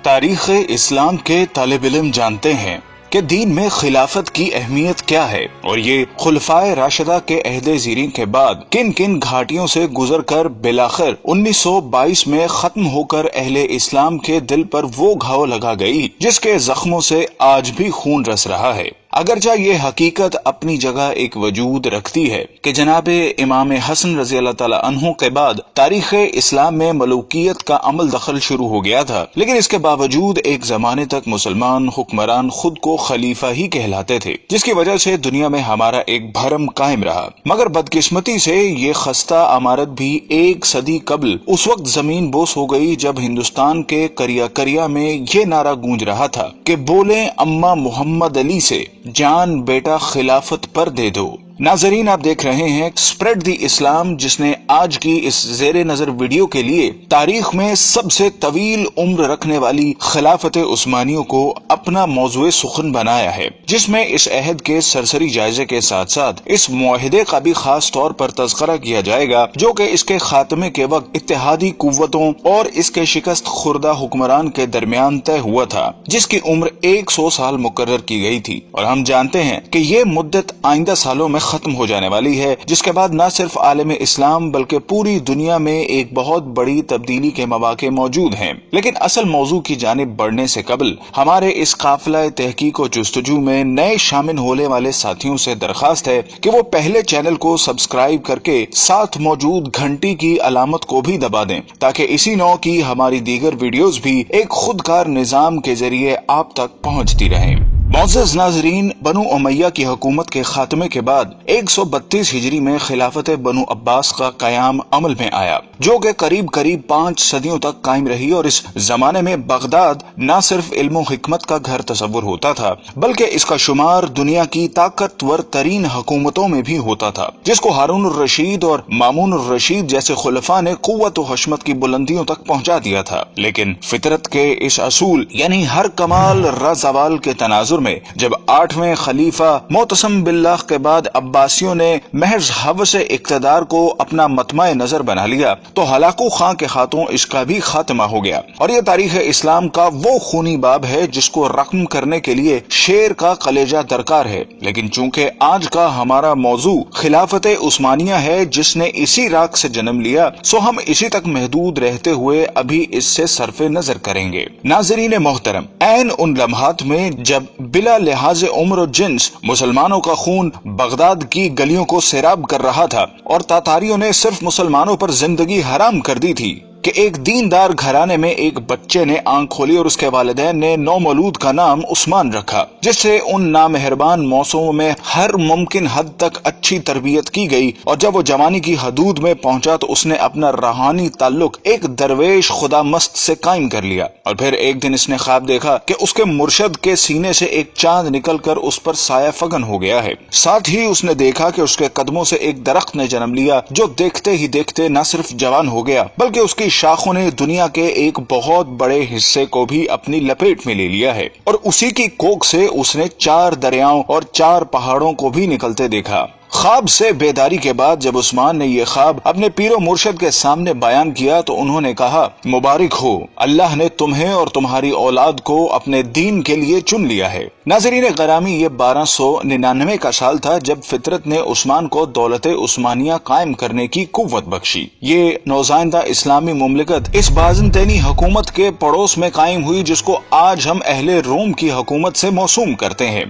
تاریخ اسلام کے طالب علم جانتے ہیں کہ دین میں خلافت کی اہمیت کیا ہے اور یہ خلفائے راشدہ کے عہد زیرین کے بعد کن کن گھاٹیوں سے گزر کر بالآخر 1922 میں ختم ہو کر اہل اسلام کے دل پر وہ گھاؤ لگا گئی جس کے زخموں سے آج بھی خون رس رہا ہے۔ اگرچہ یہ حقیقت اپنی جگہ ایک وجود رکھتی ہے کہ جناب امام حسن رضی اللہ تعالی عنہ کے بعد تاریخ اسلام میں ملوکیت کا عمل دخل شروع ہو گیا تھا، لیکن اس کے باوجود ایک زمانے تک مسلمان حکمران خود کو خلیفہ ہی کہلاتے تھے، جس کی وجہ سے دنیا میں ہمارا ایک بھرم قائم رہا۔ مگر بدقسمتی سے یہ خستہ عمارت بھی ایک صدی قبل اس وقت زمین بوس ہو گئی جب ہندوستان کے کریا کریا میں یہ نعرہ گونج رہا تھا کہ بولیں اماں محمد علی سے، جان بیٹا خلافت پر دے دو۔ ناظرین، آپ دیکھ رہے ہیں اسپریڈ دی اسلام، جس نے آج کی اس زیر نظر ویڈیو کے لیے تاریخ میں سب سے طویل عمر رکھنے والی خلافت عثمانیوں کو اپنا موضوع سخن بنایا ہے، جس میں اس عہد کے سرسری جائزے کے ساتھ ساتھ اس معاہدے کا بھی خاص طور پر تذکرہ کیا جائے گا جو کہ اس کے خاتمے کے وقت اتحادی قوتوں اور اس کے شکست خوردہ حکمران کے درمیان طے ہوا تھا، جس کی عمر 100 سال مقرر کی گئی تھی، اور ہم جانتے ہیں کہ یہ مدت آئندہ سالوں میں ختم ہو جانے والی ہے، جس کے بعد نہ صرف عالم اسلام بلکہ پوری دنیا میں ایک بہت بڑی تبدیلی کے مواقع موجود ہیں۔ لیکن اصل موضوع کی جانب بڑھنے سے قبل ہمارے اس قافلہ تحقیق و جستجو میں نئے شامل ہونے والے ساتھیوں سے درخواست ہے کہ وہ پہلے چینل کو سبسکرائب کر کے ساتھ موجود گھنٹی کی علامت کو بھی دبا دیں تاکہ اسی نوع کی ہماری دیگر ویڈیوز بھی ایک خودکار نظام کے ذریعے آپ تک پہنچتی رہیں۔ معزز ناظرین، بنو امیہ کی حکومت کے خاتمے کے بعد 132 ہجری میں خلافت بنو عباس کا قیام عمل میں آیا، جو کہ قریب 5 صدیوں تک قائم رہی، اور اس زمانے میں بغداد نہ صرف علم و حکمت کا گھر تصور ہوتا تھا بلکہ اس کا شمار دنیا کی طاقتور ترین حکومتوں میں بھی ہوتا تھا، جس کو ہارون الرشید اور مامون الرشید جیسے خلفاء نے قوت و حشمت کی بلندیوں تک پہنچا دیا تھا۔ لیکن فطرت کے اس اصول یعنی ہر کمال رزوال کے تناظر میں جب 8ویں خلیفہ معتصم باللہ کے بعد عباسیوں نے محض حوث اقتدار کو اپنا مطمع نظر بنا لیا تو ہلاکو خاں کے ہاتھوں اس کا بھی خاتمہ ہو گیا، اور یہ تاریخ اسلام کا وہ خونی باب ہے جس کو رقم کرنے کے لیے شیر کا کلیجہ درکار ہے۔ لیکن چونکہ آج کا ہمارا موضوع خلافت عثمانیہ ہے جس نے اسی راگ سے جنم لیا، سو ہم اسی تک محدود رہتے ہوئے ابھی اس سے صرف نظر کریں گے۔ ناظرین محترم، عین ان لمحات میں جب بلا لحاظ عمر و جنس مسلمانوں کا خون بغداد کی گلیوں کو سیراب کر رہا تھا اور تاتاریوں نے صرف مسلمانوں پر زندگی حرام کر دی تھی کہ ایک دیندار گھرانے میں ایک بچے نے آنکھ کھولی اور اس کے والدین نے نومولود کا نام عثمان رکھا، جس سے ان نامہربان موسموں میں ہر ممکن حد تک اچھی تربیت کی گئی، اور جب وہ جوانی کی حدود میں پہنچا تو اس نے اپنا روحانی تعلق ایک درویش خدا مست سے قائم کر لیا، اور پھر ایک دن اس نے خواب دیکھا کہ اس کے مرشد کے سینے سے ایک چاند نکل کر اس پر سایہ فگن ہو گیا ہے۔ ساتھ ہی اس نے دیکھا کہ اس کے قدموں سے ایک درخت نے جنم لیا جو دیکھتے ہی دیکھتے نہ صرف جوان ہو گیا بلکہ اس کی شاخوں نے دنیا کے ایک بہت بڑے حصے کو بھی اپنی لپیٹ میں لے لیا ہے، اور اسی کی کوکھ سے اس نے 4 دریاؤں اور 4 پہاڑوں کو بھی نکلتے دیکھا۔ خواب سے بیداری کے بعد جب عثمان نے یہ خواب اپنے پیر و مرشد کے سامنے بیان کیا تو انہوں نے کہا، مبارک ہو، اللہ نے تمہیں اور تمہاری اولاد کو اپنے دین کے لیے چن لیا ہے۔ ناظرین گرامی، یہ 1299 کا سال تھا جب فطرت نے عثمان کو دولت عثمانیہ قائم کرنے کی قوت بخشی۔ یہ نوزائندہ اسلامی مملکت اس بازنطینی حکومت کے پڑوس میں قائم ہوئی جس کو آج ہم اہل روم کی حکومت سے موسوم کرتے ہیں۔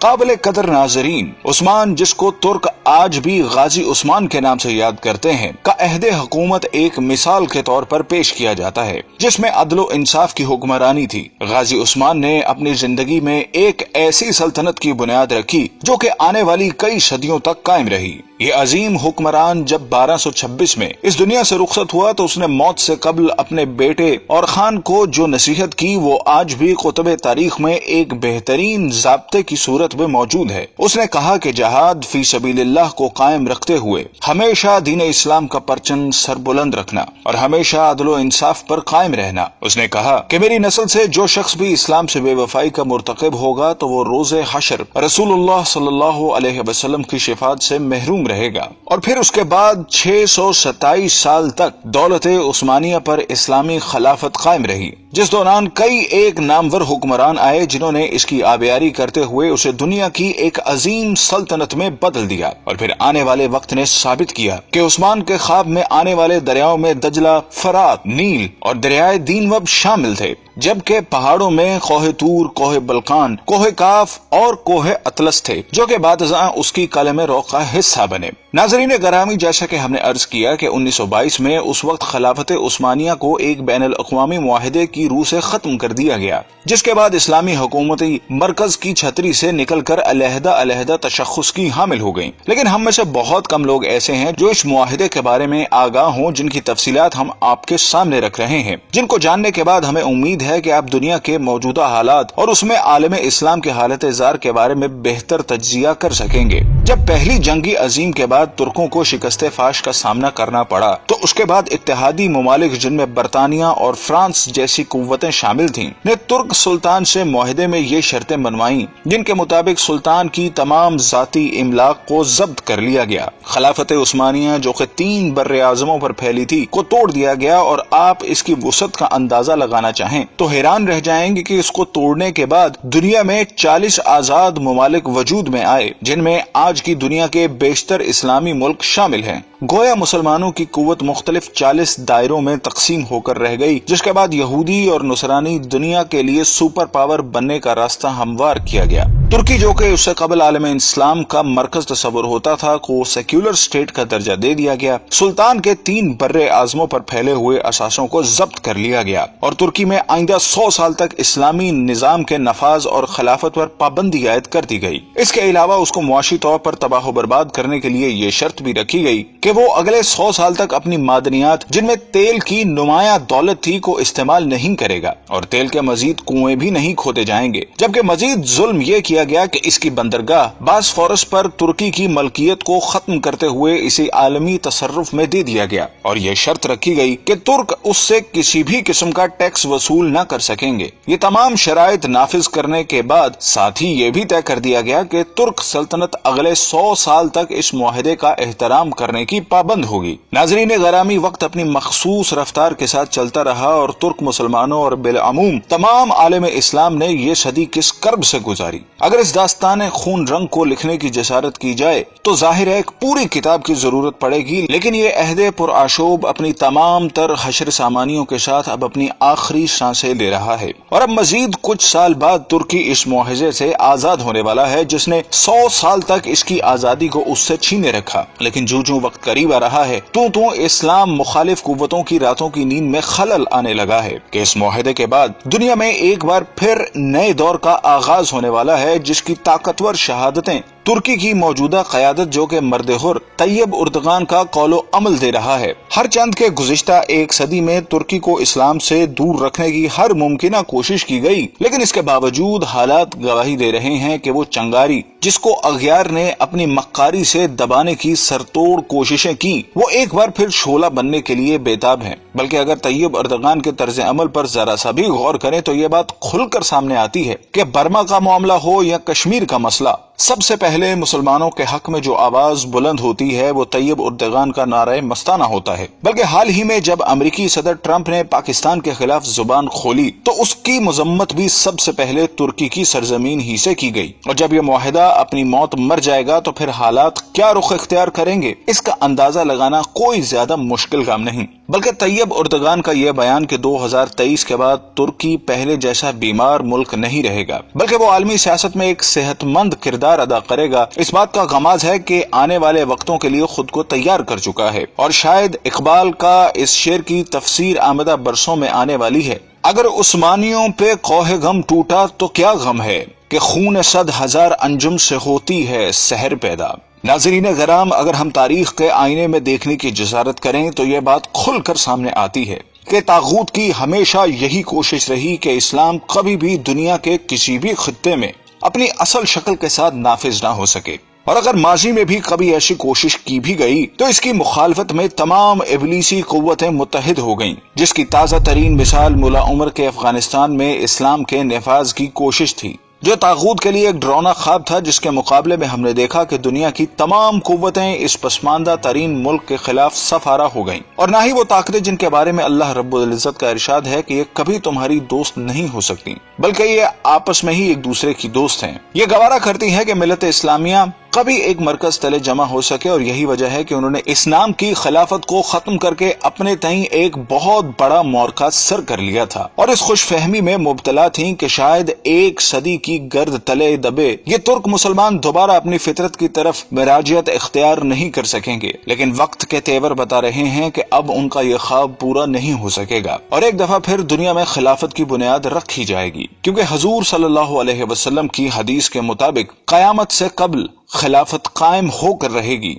قابل قدر ناظرین، عثمان، جس کو ترک آج بھی غازی عثمان کے نام سے یاد کرتے ہیں، کا عہد حکومت ایک مثال کے طور پر پیش کیا جاتا ہے جس میں عدل و انصاف کی حکمرانی تھی۔ غازی عثمان نے اپنی زندگی میں ایک ایسی سلطنت کی بنیاد رکھی جو کہ آنے والی کئی صدیوں تک قائم رہی۔ یہ عظیم حکمران جب 1226 میں اس دنیا سے رخصت ہوا تو اس نے موت سے قبل اپنے بیٹے اور خان کو جو نصیحت کی وہ آج بھی کتب تاریخ میں ایک بہترین ضابطے کی صورت میں موجود ہے۔ اس نے کہا کہ جہاد فی سبیل اللہ کو قائم رکھتے ہوئے ہمیشہ دین اسلام کا پرچم سر بلند رکھنا اور ہمیشہ عدل و انصاف پر قائم رہنا۔ اس نے کہا کہ میری نسل سے جو شخص بھی اسلام سے بے وفائی کا مرتکب ہوگا تو وہ روز حشر رسول اللہ صلی اللہ علیہ وسلم کی شفاعت سے محروم رہے گا۔ اور پھر اس کے بعد 627 سال تک دولت عثمانیہ پر اسلامی خلافت قائم رہی، جس دوران کئی ایک نامور حکمران آئے جنہوں نے اس کی آبیاری کرتے ہوئے اسے دنیا کی ایک عظیم سلطنت میں بدل دیا۔ اور پھر آنے والے وقت نے ثابت کیا کہ عثمان کے خواب میں آنے والے دریاؤں میں دجلہ، فرات، نیل اور دریائے دینوب شامل تھے، جبکہ پہاڑوں میں کوہ طور، کوہ بلقان، کوہ کاف اور کوہ اطلس تھے، جو کہ بعد ازاں اس کی قلم رو کا حصہ بنے۔ ناظرین گرامی، جیسا کہ ہم نے عرض کیا کہ 1922 میں اس وقت خلافت عثمانیہ کو ایک بین الاقوامی معاہدے کی روح سے ختم کر دیا گیا، جس کے بعد اسلامی حکومتی مرکز کی چھتری سے نکل کر علیحدہ علیحدہ تشخص کی حامل ہو گئیں۔ لیکن ہم میں سے بہت کم لوگ ایسے ہیں جو اس معاہدے کے بارے میں آگاہ ہوں، جن کی تفصیلات ہم آپ کے سامنے رکھ رہے ہیں، جن کو جاننے کے بعد ہمیں امید ہے کہ آپ دنیا کے موجودہ حالات اور اس میں عالم اسلام کے حالت زار کے بارے میں بہتر تجزیہ کر سکیں گے۔ جب پہلی جنگ عظیم کے بعد ترکوں کو شکست فاش کا سامنا کرنا پڑا تو اس کے بعد اتحادی ممالک، جن میں برطانیہ اور فرانس جیسی قوتیں شامل تھیں، نے ترک سلطان سے معاہدے میں یہ شرطیں بنوائیں جن کے مطابق سلطان کی تمام ذاتی املاک کو ضبط کر لیا گیا۔ خلافت عثمانیہ جو کہ 3 بر اعظموں پر پھیلی تھی کو توڑ دیا گیا، اور آپ اس کی وسعت کا اندازہ لگانا چاہیں تو حیران رہ جائیں گے کہ اس کو توڑنے کے بعد دنیا میں 40 آزاد ممالک وجود میں آئے، جن میں آج کی دنیا کے بیشتر اسلامی ملک شامل ہیں۔ گویا مسلمانوں کی قوت مختلف 40 دائروں میں تقسیم ہو کر رہ گئی، جس کے بعد یہودی اور نصرانی دنیا کے لیے سپر پاور بننے کا راستہ ہموار کیا گیا۔ ترکی جو کہ اس سے قبل عالم اسلام کا مرکز تصور ہوتا تھا کو سیکولر اسٹیٹ کا درجہ دے دیا گیا۔ سلطان کے 3 بر اعظموں پر پھیلے ہوئے اثاثوں کو ضبط کر لیا گیا، اور ترکی میں آئندہ 100 سال تک اسلامی نظام کے نفاذ اور خلافت پر پابندی عائد کر دی گئی۔ اس کے علاوہ اس کو معاشی طور پر تباہ و برباد کرنے کے لیے یہ شرط بھی رکھی گئی کہ وہ اگلے 100 سال تک اپنی معدنیات، جن میں تیل کی نمایاں دولت تھی، کو استعمال نہیں کرے گا، اور تیل کے مزید کنویں بھی نہیں کھودے جائیں گے۔ جبکہ مزید ظلم یہ کیا گیا کہ اس کی بندرگاہ باسفورس پر ترکی کی ملکیت کو ختم کرتے ہوئے اسے عالمی تصرف میں دے دیا گیا، اور یہ شرط رکھی گئی کہ ترک اس سے کسی بھی قسم کا ٹیکس وصول نہ کر سکیں گے۔ یہ تمام شرائط نافذ کرنے کے بعد ساتھ ہی یہ بھی طے کر دیا گیا کہ ترک سلطنت اگلے 100 سال تک اس معاہدے کا احترام کرنے کی پابند ہوگی۔ ناظرین گرامی، وقت اپنی مخصوص رفتار کے ساتھ چلتا رہا، اور ترک مسلمانوں اور بالعموم تمام عالم اسلام نے یہ صدی کس کرب سے گزاری۔ اگر اس داستان خون رنگ کو لکھنے کی جسارت کی جائے تو ظاہر ہے ایک پوری کتاب کی ضرورت پڑے گی، لیکن یہ عہد پرآشوب اپنی تمام تر حشر سامانیوں کے ساتھ اب اپنی آخری سانسیں لے رہا ہے، اور اب مزید کچھ سال بعد ترکی اس معاہدے سے آزاد ہونے والا ہے جس نے 100 سال تک اس کی آزادی کو اس سے چھینے رکھا۔ لیکن جو وقت قریب آ رہا ہے تو اسلام مخالف قوتوں کی راتوں کی نیند میں خلل آنے لگا ہے کہ اس معاہدے کے بعد دنیا میں ایک بار پھر نئے دور کا آغاز ہونے والا ہے، جس کی طاقتور شہادتیں ترکی کی موجودہ قیادت جو کہ مرد حر طیب اردغان کا قول و عمل دے رہا ہے۔ ہر چند کے گزشتہ 1 صدی میں ترکی کو اسلام سے دور رکھنے کی ہر ممکنہ کوشش کی گئی، لیکن اس کے باوجود حالات گواہی دے رہے ہیں کہ وہ چنگاری جس کو اغیار نے اپنی مکاری سے دبانے کی سرتوڑ کوششیں کی، وہ ایک بار پھر شعلہ بننے کے لیے بےتاب ہیں۔ بلکہ اگر طیب اردغان کے طرز عمل پر ذرا سا بھی غور کریں تو یہ بات کھل کر سامنے آتی ہے کہ برما کا معاملہ ہو یا کشمیر کا مسئلہ، سب سے پہلے مسلمانوں کے حق میں جو آواز بلند ہوتی ہے وہ طیب اردغان کا نعرہ مستانہ ہوتا ہے۔ بلکہ حال ہی میں جب امریکی صدر ٹرمپ نے پاکستان کے خلاف زبان کھولی تو اس کی مذمت بھی سب سے پہلے ترکی کی سرزمین ہی سے کی گئی، اور جب یہ معاہدہ اپنی موت مر جائے گا تو پھر حالات کیا رخ اختیار کریں گے، اس کا اندازہ لگانا کوئی زیادہ مشکل کام نہیں۔ بلکہ طیب اردغان کا یہ بیان کہ 2023 کے بعد ترکی پہلے جیسا بیمار ملک نہیں رہے گا، بلکہ وہ عالمی سیاست میں ایک صحت مند کردار ادا کرے گا، اس بات کا غماز ہے کہ آنے والے وقتوں کے لیے خود کو تیار کر چکا ہے، اور شاید اقبال کا اس شعر کی تفسیر آمدہ برسوں میں آنے والی ہے۔ اگر عثمانیوں پہ کوہ غم ٹوٹا تو کیا غم ہے کہ خون 100,000 انجم سے ہوتی ہے سحر پیدا۔ ناظرین کرام، اگر ہم تاریخ کے آئینے میں دیکھنے کی جسارت کریں تو یہ بات کھل کر سامنے آتی ہے کہ طاغوت کی ہمیشہ یہی کوشش رہی کہ اسلام کبھی بھی دنیا کے کسی بھی خطے میں اپنی اصل شکل کے ساتھ نافذ نہ ہو سکے، اور اگر ماضی میں بھی کبھی ایسی کوشش کی بھی گئی تو اس کی مخالفت میں تمام ابلیسی قوتیں متحد ہو گئیں، جس کی تازہ ترین مثال ملا عمر کے افغانستان میں اسلام کے نفاذ کی کوشش تھی، جو طاغوت کے لیے ایک ڈراؤنا خواب تھا، جس کے مقابلے میں ہم نے دیکھا کہ دنیا کی تمام قوتیں اس پسماندہ ترین ملک کے خلاف صف آرا ہو گئیں، اور نہ ہی وہ طاقتیں جن کے بارے میں اللہ رب العزت کا ارشاد ہے کہ یہ کبھی تمہاری دوست نہیں ہو سکتی، بلکہ یہ آپس میں ہی ایک دوسرے کی دوست ہیں۔ یہ گوارا کرتی ہے کہ ملت اسلامیہ کبھی ایک مرکز تلے جمع ہو سکے، اور یہی وجہ ہے کہ انہوں نے اسلام کی خلافت کو ختم کر کے اپنے تئیں ایک بہت بڑا معرکہ سر کر لیا تھا، اور اس خوش فہمی میں مبتلا تھیں کہ شاید ایک صدی کی گرد تلے دبے یہ ترک مسلمان دوبارہ اپنی فطرت کی طرف مراجعت اختیار نہیں کر سکیں گے، لیکن وقت کے تیور بتا رہے ہیں کہ اب ان کا یہ خواب پورا نہیں ہو سکے گا، اور ایک دفعہ پھر دنیا میں خلافت کی بنیاد رکھی جائے گی، کیونکہ حضور صلی اللہ علیہ وسلم کی حدیث کے مطابق قیامت سے قبل خلافت قائم ہو کر رہے گی۔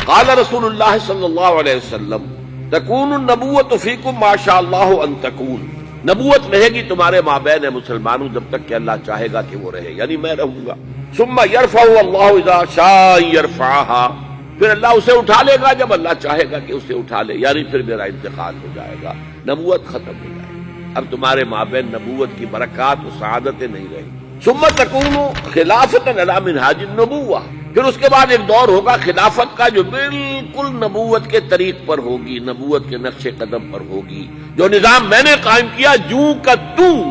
قال رسول اللہ صلی اللہ علیہ وسلم تکون النبوۃ فیکم ما شاء اللہ ان تکون، نبوت رہے گی تمہارے مابین مسلمانوں جب تک کہ اللہ چاہے گا کہ وہ رہے، یعنی میں رہوں گا۔ ثم یرفع اللہ اذا شاء یرفعها، پھر اللہ اسے اٹھا لے گا جب اللہ چاہے گا کہ اسے اٹھا لے، یعنی پھر میرا انتقال ہو جائے گا، نبوت ختم ہو جائے گی، اب تمہارے مابین نبوت کی برکات و سعادتیں نہیں رہیں۔ ثم تکون خلافت علی منہاج النبوہ، پھر اس کے بعد ایک دور ہوگا خلافت کا جو بالکل نبوت کے طریق پر ہوگی، نبوت کے نقش قدم پر ہوگی، جو نظام میں نے قائم کیا جوں کا توں،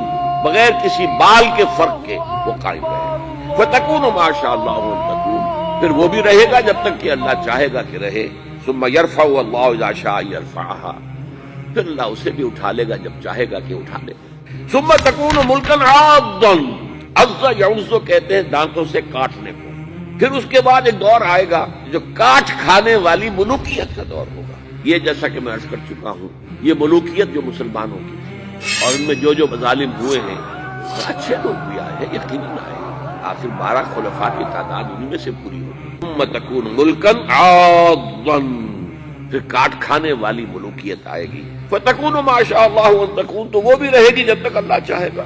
بغیر کسی بال کے فرق کے وہ قائم رہے۔ فتکون ما شاء اللہ ان تکون، پھر وہ بھی رہے گا جب تک کہ اللہ چاہے گا کہ رہے۔ ثم یرفع اللہ اذا شاء یرفعها، پھر اللہ اسے بھی اٹھا لے گا جب چاہے گا کہ اٹھا لے۔ ثم تکون ملکا عاضا، عض یعض کہتے ہیں دانتوں سے کاٹنے کو۔ پھر اس کے بعد ایک دور آئے گا جو کاٹ کھانے والی ملوکیت کا دور ہوگا۔ یہ جیسا کہ میں عرض کر چکا ہوں، یہ ملوکیت جو مسلمانوں کی تھی، اور ان میں جو مظالم ہوئے ہیں، اچھے لوگ بھی آئے ہیں، یقیناً آئے ہیں، آخر 12 خلفاء کی تعداد انہیں میں سے پوری ہوگی۔ ثم تکون ملکا عاضا، پھر کاٹ کھانے والی ملوکیت آئے گی۔ فتکون ما شاء اللہ ان تکون، تو وہ بھی رہے گی جب تک اللہ چاہے گا۔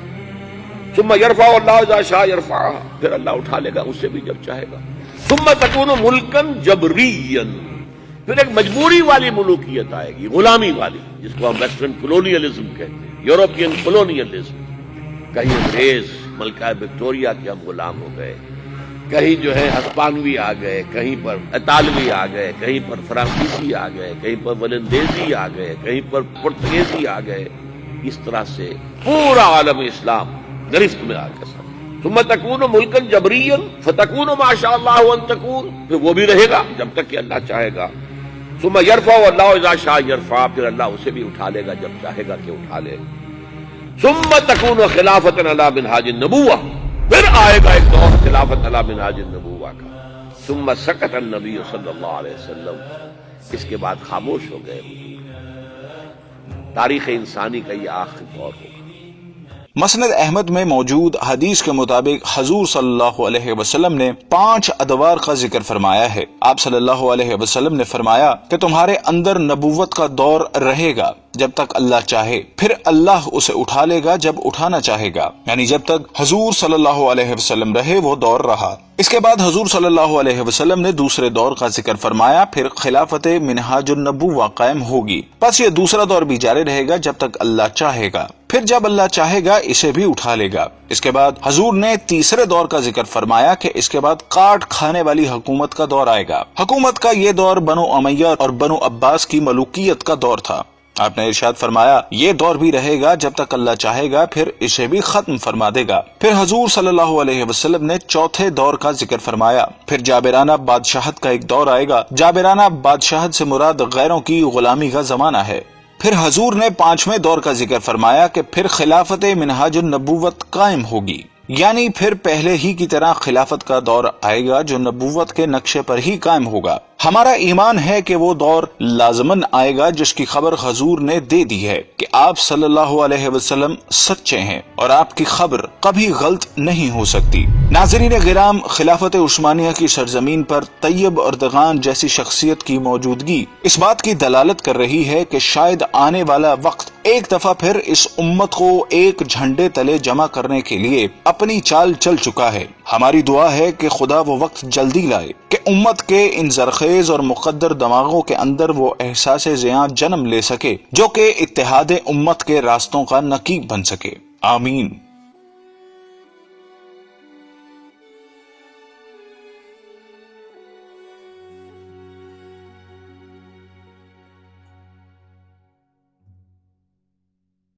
ثم یرفع اللہ اذا شاء یرفعها، پھر اللہ اٹھا لے گا اسے بھی جب چاہے گا۔ ثم تکون ملکا جبریا، پھر ایک مجبوری والی ملوکیت آئے گی، غلامی والی، جس کو ہم ویسٹرن کولونیلزم کہتے ہیں، یورپین کولونیلزم۔ کہیں انگریز ملکہ وکٹوریہ کے ہم غلام ہو گئے، کہیں جو ہے ہسپانوی آ گئے، کہیں پر اطالوی آ گئے، کہیں پر فرانسیسی آ گئے، کہیں پر ولندیزی آ گئے، کہیں پر پرتگیزی آ گئے، اس طرح سے پورا عالم اسلام گرفت میں آ گیا۔ ثم تکون ملکا جبریا فتکون ما شاء اللہ ان تکون، پھر وہ بھی رہے گا جب تک کہ اللہ چاہے گا۔ ثم یرفع اللہ اذا شاء یرفع، پھر اللہ اسے بھی اٹھا لے گا جب چاہے گا کہ اٹھا لے۔ ثم تکون خلافت علی منہاج النبوہ، پھر آئے گا ایک دور خلافت علی منہاج النبوہ کا۔ ثم سکت النبی صلی اللہ علیہ وسلم، اس کے بعد خاموش ہو گئے۔ تاریخ انسانی کا یہ آخری دور ہوگا۔ مسند احمد میں موجود حدیث کے مطابق حضور صلی اللہ علیہ وسلم نے 5 ادوار کا ذکر فرمایا ہے۔ آپ صلی اللہ علیہ وسلم نے فرمایا کہ تمہارے اندر نبوت کا دور رہے گا جب تک اللہ چاہے، پھر اللہ اسے اٹھا لے گا جب اٹھانا چاہے گا، یعنی جب تک حضور صلی اللہ علیہ وسلم رہے وہ دور رہا۔ اس کے بعد حضور صلی اللہ علیہ وسلم نے دوسرے دور کا ذکر فرمایا، پھر خلافت منہاج النبوہ قائم ہوگی، پس یہ دوسرا دور بھی جاری رہے گا جب تک اللہ چاہے گا، پھر جب اللہ چاہے گا اسے بھی اٹھا لے گا۔ اس کے بعد حضور نے تیسرے دور کا ذکر فرمایا کہ اس کے بعد کاٹ کھانے والی حکومت کا دور آئے گا۔ حکومت کا یہ دور بنو امیہ اور بنو عباس کی ملوکیت کا دور تھا۔ آپ نے ارشاد فرمایا یہ دور بھی رہے گا جب تک اللہ چاہے گا، پھر اسے بھی ختم فرما دے گا۔ پھر حضور صلی اللہ علیہ وسلم نے چوتھے دور کا ذکر فرمایا، پھر جابرانہ بادشاہت کا ایک دور آئے گا۔ جابرانہ بادشاہت سے مراد غیروں کی غلامی کا زمانہ ہے۔ پھر حضور نے 5ویں دور کا ذکر فرمایا کہ پھر خلافت منہاج النبوت قائم ہوگی، یعنی پھر پہلے ہی کی طرح خلافت کا دور آئے گا جو نبوت کے نقشے پر ہی قائم ہوگا۔ ہمارا ایمان ہے کہ وہ دور لازماً آئے گا جس کی خبر حضور نے دے دی ہے کہ آپ صلی اللہ علیہ وسلم سچے ہیں اور آپ کی خبر کبھی غلط نہیں ہو سکتی۔ ناظرین گرام، خلافت عثمانیہ کی سرزمین پر طیب اردغان جیسی شخصیت کی موجودگی اس بات کی دلالت کر رہی ہے کہ شاید آنے والا وقت ایک دفعہ پھر اس امت کو ایک جھنڈے تلے جمع کرنے کے لیے اپنی چال چل چکا ہے۔ ہماری دعا ہے کہ خدا وہ وقت جلدی لائے کہ امت کے ان زرخیز اور مقدر دماغوں کے اندر وہ احساس زیاں جنم لے سکے جو کہ اتحاد امت کے راستوں کا نقیب بن سکے۔ آمین۔